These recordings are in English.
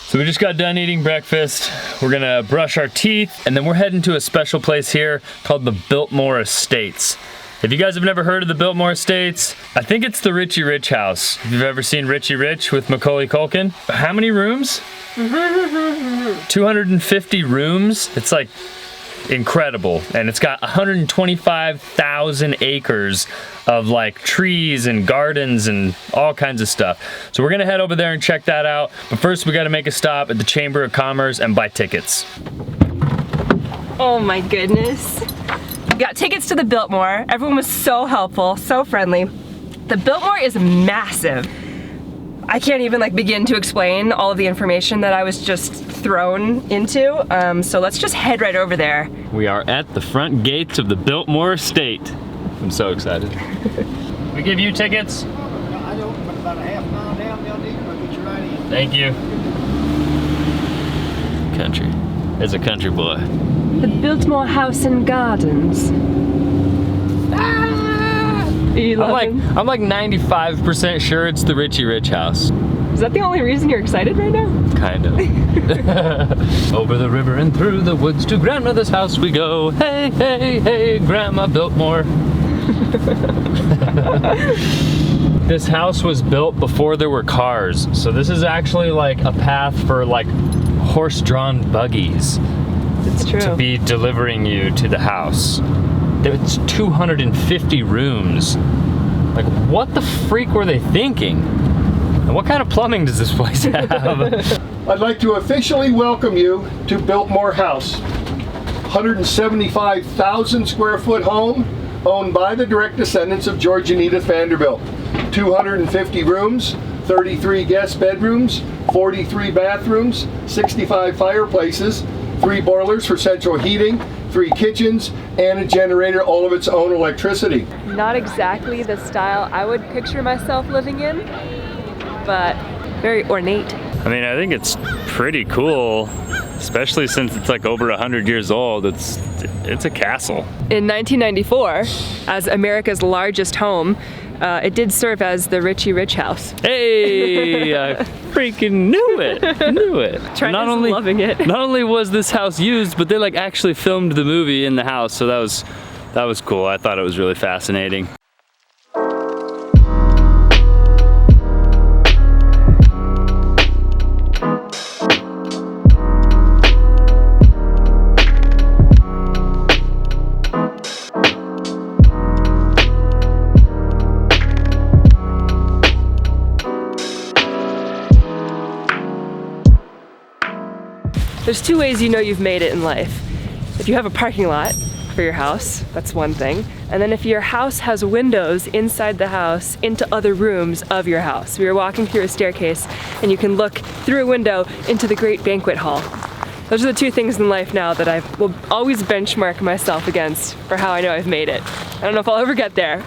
So we just got done eating breakfast. We're gonna brush our teeth, and then we're heading to a special place here called the Biltmore Estates. If you guys have never heard of the Biltmore Estates, I think it's the Richie Rich house. If you've ever seen Richie Rich with Macaulay Culkin. How many rooms? 250 rooms. It's like incredible. And it's got 125,000 acres of like trees and gardens and all kinds of stuff. So we're gonna head over there and check that out. But first we gotta make a stop at the Chamber of Commerce and buy tickets. Oh my goodness. Got tickets to the Biltmore. Everyone was so helpful, so friendly. The Biltmore is massive. I can't even like begin to explain all of the information that I was just thrown into. So let's just head right over there. We are at the front gates of the Biltmore Estate. I'm so excited. We give you tickets? I don't, but about a half mile down, they'll need to get you right in. Thank you. Country. It's a country boy. The Biltmore House and Gardens. I'm like 95% sure it's the Richie Rich house. Is that the only reason you're excited right now? Kind of. Over the river and through the woods to grandmother's house we go. Hey, hey, hey, Grandma Biltmore. This house was built before there were cars. So this is actually like a path for like horse-drawn buggies. It's true. To be delivering you to the house. It's 250 rooms. Like, what the freak were they thinking? And what kind of plumbing does this place have? I'd like to officially welcome you to Biltmore House. 175,000 square foot home owned by the direct descendants of George and Edith Vanderbilt. 250 rooms, 33 guest bedrooms, 43 bathrooms, 65 fireplaces, 3 boilers for central heating, 3 kitchens, and a generator, all of its own electricity. Not exactly the style I would picture myself living in, but very ornate. I mean, I think it's pretty cool, especially since it's like over 100 years old. It's a castle. In 1994, as America's largest home, it did serve as the Richie Rich house. Hey, I freaking knew it. Knew it. Trent is loving it. Not only was this house used, but they like actually filmed the movie in the house, so that was cool. I thought it was really fascinating. There's 2 ways you know you've made it in life. If you have a parking lot for your house, that's one thing. And then if your house has windows inside the house into other rooms of your house. We were walking through a staircase and you can look through a window into the great banquet hall. Those are the 2 things in life now that I will always benchmark myself against for how I know I've made it. I don't know if I'll ever get there,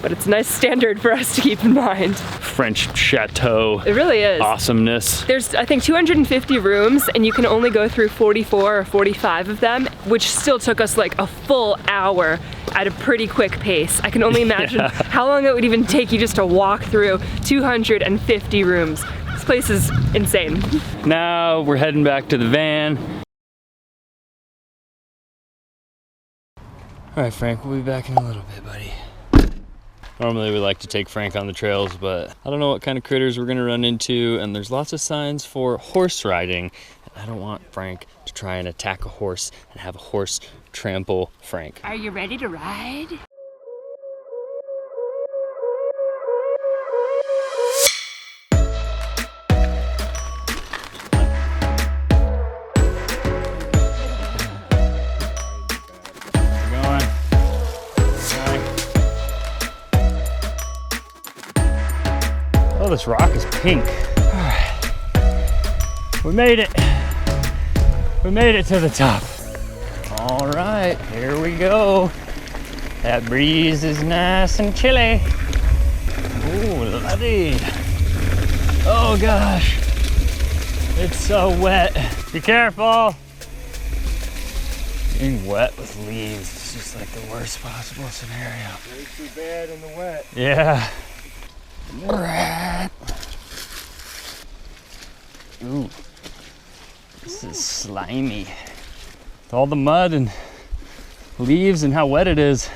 but it's a nice standard for us to keep in mind. French chateau. It really is. Awesomeness. There's, I think, 250 rooms, and you can only go through 44 or 45 of them, which still took us like a full hour at a pretty quick pace. I can only imagine how long it would even take you just to walk through 250 rooms. This place is insane. Now we're heading back to the van. All right, Frank, we'll be back in a little bit, buddy. Normally we like to take Frank on the trails, but I don't know what kind of critters we're gonna run into, and there's lots of signs for horse riding. And I don't want Frank to try and attack a horse and have a horse trample Frank. Are you ready to ride? Oh, this rock is pink. All right. We made it. We made it to the top. All right, here we go. That breeze is nice and chilly. Ooh, lordy. Oh gosh. It's so wet. Be careful. Getting wet with leaves is just like the worst possible scenario. Way too bad in the wet. Yeah. Rat. Ooh, this is slimy. With all the mud and leaves and how wet it is,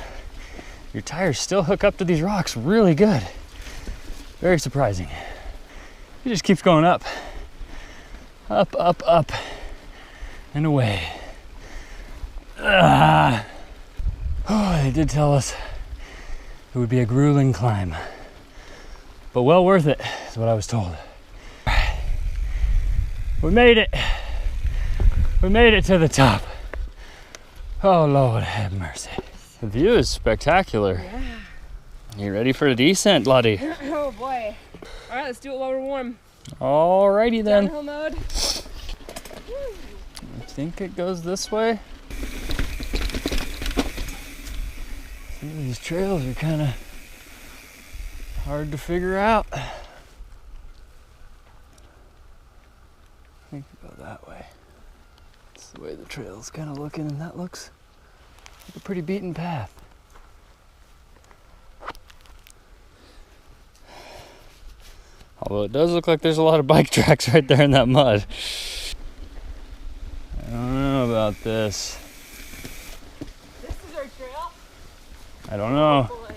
your tires still hook up to these rocks really good. Very surprising. It just keeps going up. Up, up, up, and away. Ah. Oh, they did tell us it would be a grueling climb, but well worth it, is what I was told. We made it. We made it to the top. Oh, Lord have mercy. The view is spectacular. Yeah. You ready for a descent, Lottie? Oh boy. All right, let's do it while we're warm. Alrighty then. Downhill mode. I think it goes this way. Some of these trails are kind of hard to figure out. I think we go that way. That's the way the trail's kind of looking, and that looks like a pretty beaten path. Although it does look like there's a lot of bike tracks right there in that mud. I don't know about this. This is our trail. I don't know. Oh boy.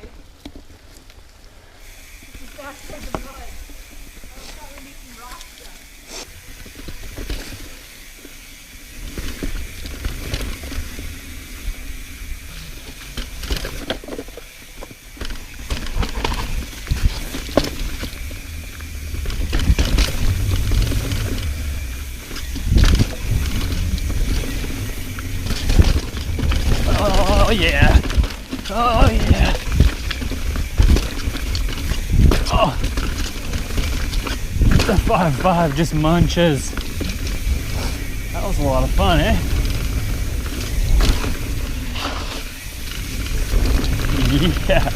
This is faster than mud. I thought we need some rock stuff. Oh yeah. Oh yeah. Oh. The 5.5 just munches. That was a lot of fun, eh? Yeah.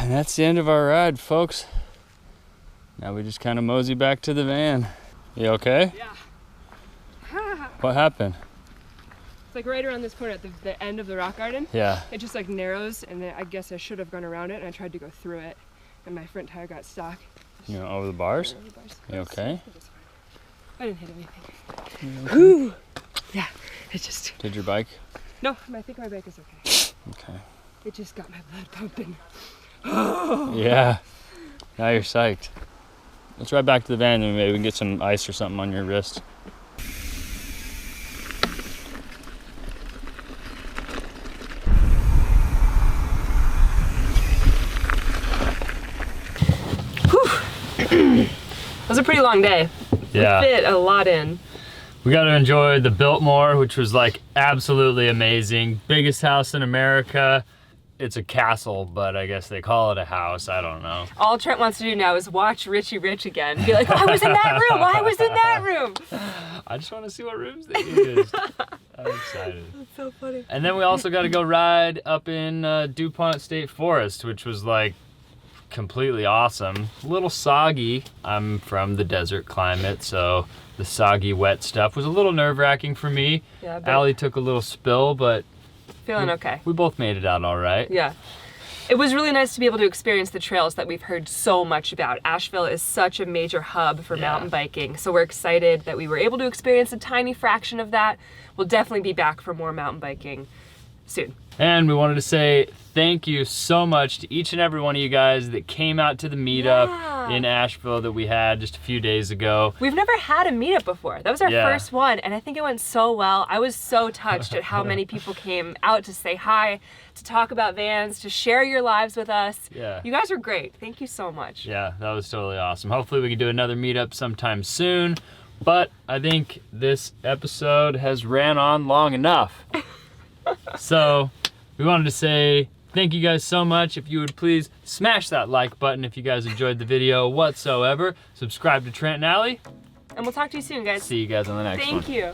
And that's the end of our ride, folks. Now we just kind of mosey back to the van. You okay? Yeah. What happened? It's like right around this corner at the end of the rock garden. Yeah. It just like narrows, and then I guess I should have gone around it, and I tried to go through it, and my front tire got stuck. You know, over the bars? Over the bars. You okay? It was fine. I didn't hit anything. Whew. Yeah, it just... Did your bike? No, I think my bike is okay. Okay. It just got my blood pumping. Yeah. Now you're psyched. Let's ride back to the van and maybe we can get some ice or something on your wrist. It was a pretty long day. Yeah. We fit a lot in. We got to enjoy the Biltmore, which was like absolutely amazing. Biggest house in America. It's a castle, but I guess they call it a house. I don't know. All Trent wants to do now is watch Richie Rich again. Be like, I was in that room. I was in that room. I just want to see what rooms they used. I'm excited. That's so funny. And then we also got to go ride up in Dupont State Forest, which was like completely awesome. A little soggy. I'm from the desert climate, so the soggy, wet stuff was a little nerve-wracking for me. Yeah, Allie took a little spill, but feeling okay. we both made it out all right. Yeah. It was really nice to be able to experience the trails that we've heard so much about. Asheville is such a major hub for mountain biking, so we're excited that we were able to experience a tiny fraction of that. We'll definitely be back for more mountain biking soon. And we wanted to say thank you so much to each and every one of you guys that came out to the meetup in Asheville that we had just a few days ago. We've never had a meetup before. That was our first one, and I think it went so well. I was so touched at how many people came out to say hi, to talk about vans, to share your lives with us. Yeah. You guys are great. Thank you so much. Yeah, that was totally awesome. Hopefully we can do another meetup sometime soon, but I think this episode has ran on long enough. So we wanted to say thank you guys so much. If you would please smash that like button if you guys enjoyed the video whatsoever. Subscribe to Trent and Allie. And we'll talk to you soon, guys. See you guys on the next one. Thank you.